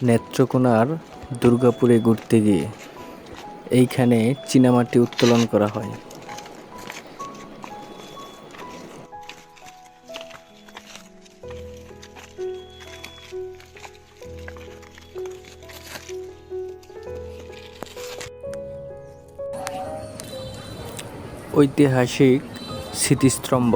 নেত্রকোনার দুর্গাপুরে ঘুরতে গিয়ে এইখানে চীনামাটি উত্তোলন করা হয়। ঐতিহাসিক স্মৃতিস্তম্ভ।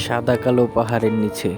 সাদা কালো পাহাড়ের নিচে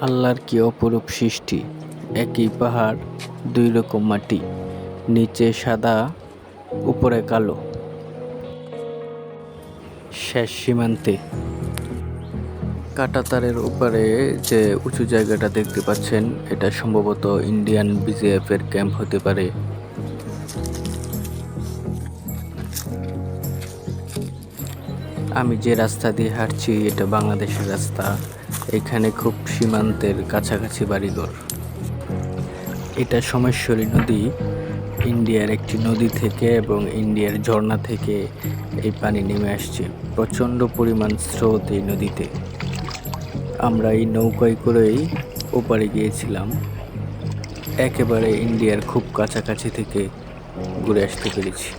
আল্লাহর কি অপরূপ সৃষ্টি। একই পাহাড়, দুই রকম মাটি, নিচে সাদা উপরে কালো। শেষ সীমান্তে কাঁটাতারের উপরে যে উঁচু জায়গাটা দেখতে পাচ্ছেন, এটা সম্ভবত ইন্ডিয়ান বিজিএফ এর ক্যাম্প হতে পারে। আমি যে রাস্তা দিয়ে হাঁটছি এটা বাংলাদেশের রাস্তা। এখানে খুব সীমান্তের কাছাকাছি বাড়িঘর। এটা সোমেশ্বরী নদী, ইন্ডিয়ার একটি নদী থেকে এবং ইন্ডিয়ার ঝর্ণা থেকে এই পানি নেমে আসছে। প্রচণ্ড পরিমাণ স্রোত এই নদীতে। আমরা এই নৌকায় করেই ওপারে গিয়েছিলাম। একেবারে ইন্ডিয়ার খুব কাছাকাছি থেকে ঘুরে আসতে পেরেছি।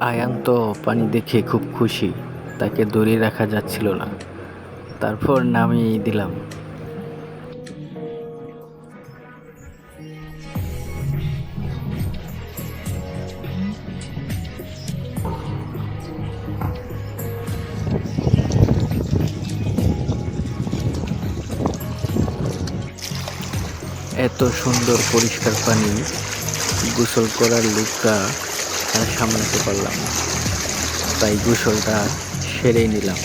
আয়ান তো পানি দেখে খুব খুশি, তাকে ধরে রাখা যাচ্ছিল না। তারপর নামিয়ে দিলাম। এত সুন্দর পরিষ্কার পানি, গোসল করার লোকটা আর সামলাতে পারলাম না, তাই গোসলটা সেরেই নিলাম।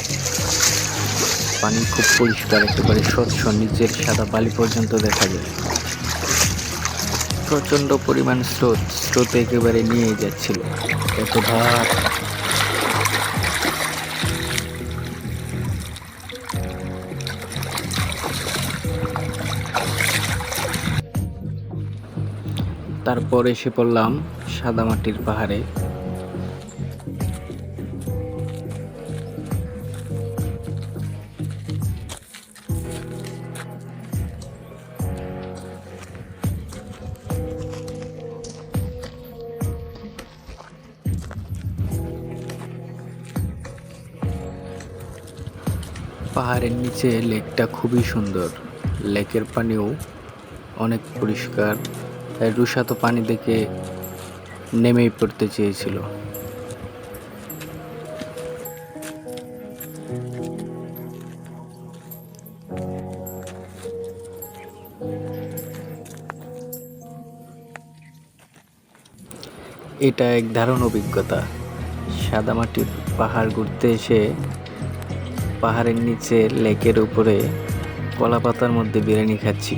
পানি খুব পরিষ্কার, একেবারে স্বচ্ছ, নিচের সাদা বালি পর্যন্ত দেখা যায়। প্রচণ্ড পরিমাণ স্রোতে একেবারে নিয়ে যাচ্ছিল, এত ভার। তারপর এসে পড়লাম সাদামাটির পাহাড়ে। পাহাড়ের নিচে লেকটা খুবই সুন্দর। লেকের পানিও অনেক পরিষ্কার। রুষা তো পানি দেখে নেমেই পড়তে চেয়েছিল। এটা এক দারুণ অভিজ্ঞতা। সাদামাটির পাহাড় ঘুরতে এসে পাহাড়ের নিচে লেকের উপরে কলা পাতার মধ্যে বিরিয়ানি খাচ্ছি।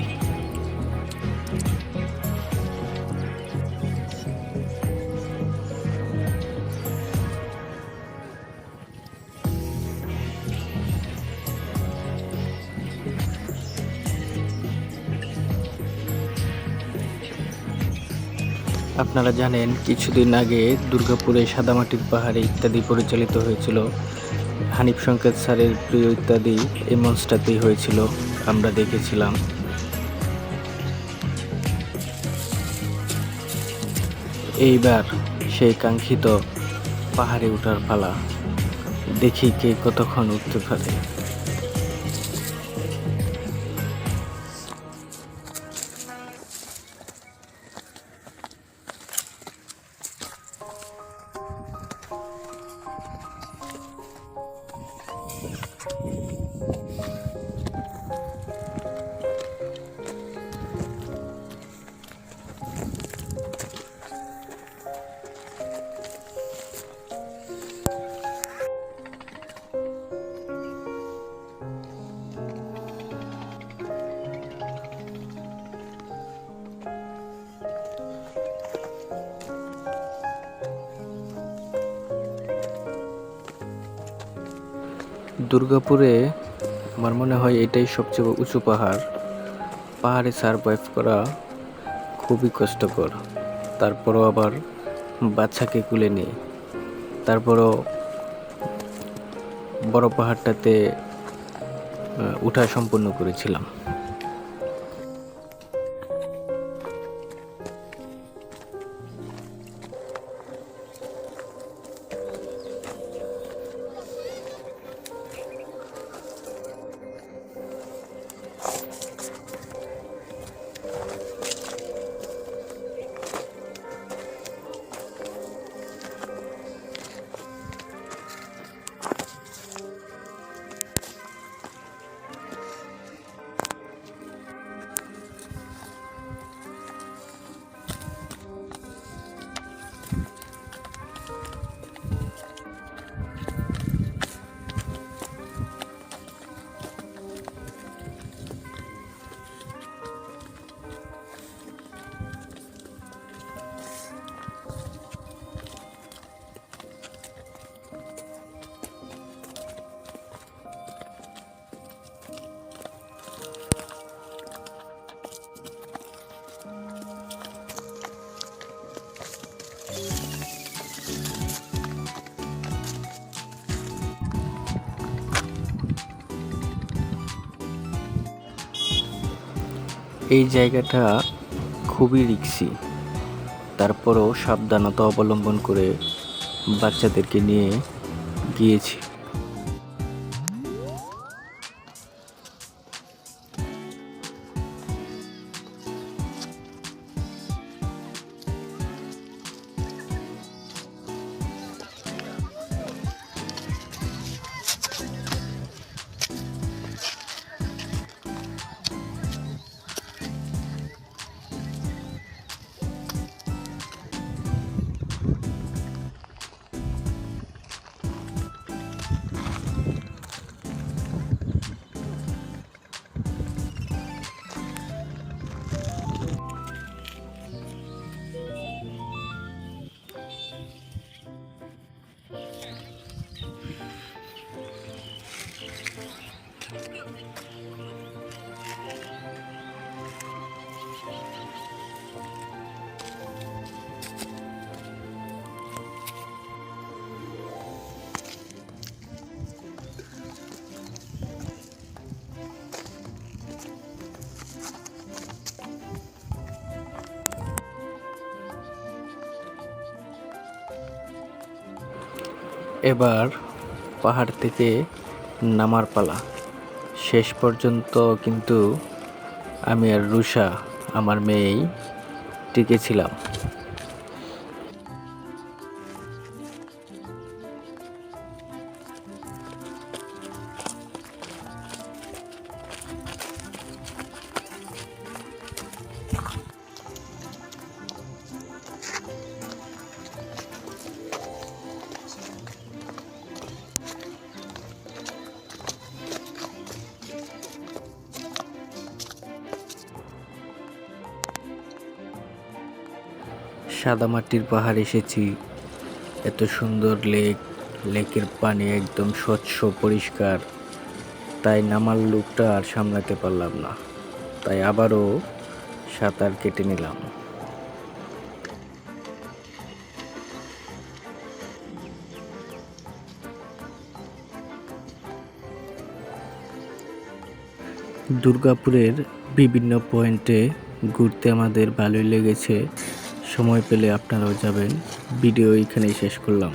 আপনারা জানেন কিছুদিন আগে দুর্গাপুরে সাদামাটির পাহাড়ে ইত্যাদি পরিচালিত হয়েছিল। হানিফ সংকেত স্যারের প্রিয় ইত্যাদি এই মঞ্চটাতেই হয়েছিল, আমরা দেখেছিলাম। এইবার সেই কাঙ্ক্ষিত পাহাড়ে ওঠার পালা, দেখি কে কতক্ষণ উঠতে পারে। দুর্গাপুরে আমার মনে হয় এটাই সবচেয়ে উঁচু পাহাড়। পাহাড়ে সারভাইভ করা খুবই কষ্টকর, তারপরও আবার বাচ্চাকে কুলে নিয়ে তারপরও বড় পাহাড়টাতে উঠা সম্পূর্ণ করেছিলাম। এই জায়গাটা খুবই রিস্কি, তারপরও সাবধানতা অবলম্বন করে বাচ্চাদেরকে নিয়ে গিয়েছি। এবার পাহাড় থেকে নামার পালা। শেষ পর্যন্ত কিন্তু আমি আর রুষা, আমার মেয়েই টিকেছিলাম। সাদামাটির পাহাড় এসেছি, এত সুন্দর লেকের পানি একদম স্বচ্ছ পরিষ্কার, তাই নামার লোকটা আর সামলাতে পারলাম না, তাই আবারও সাঁতার কেটে নিলাম। দুর্গাপুরের বিভিন্ন পয়েন্টে ঘুরতে আমাদের ভালোই লেগেছে। সময় পেলে আপনারাও যাবেন। ভিডিও এখানেই শেষ করলাম।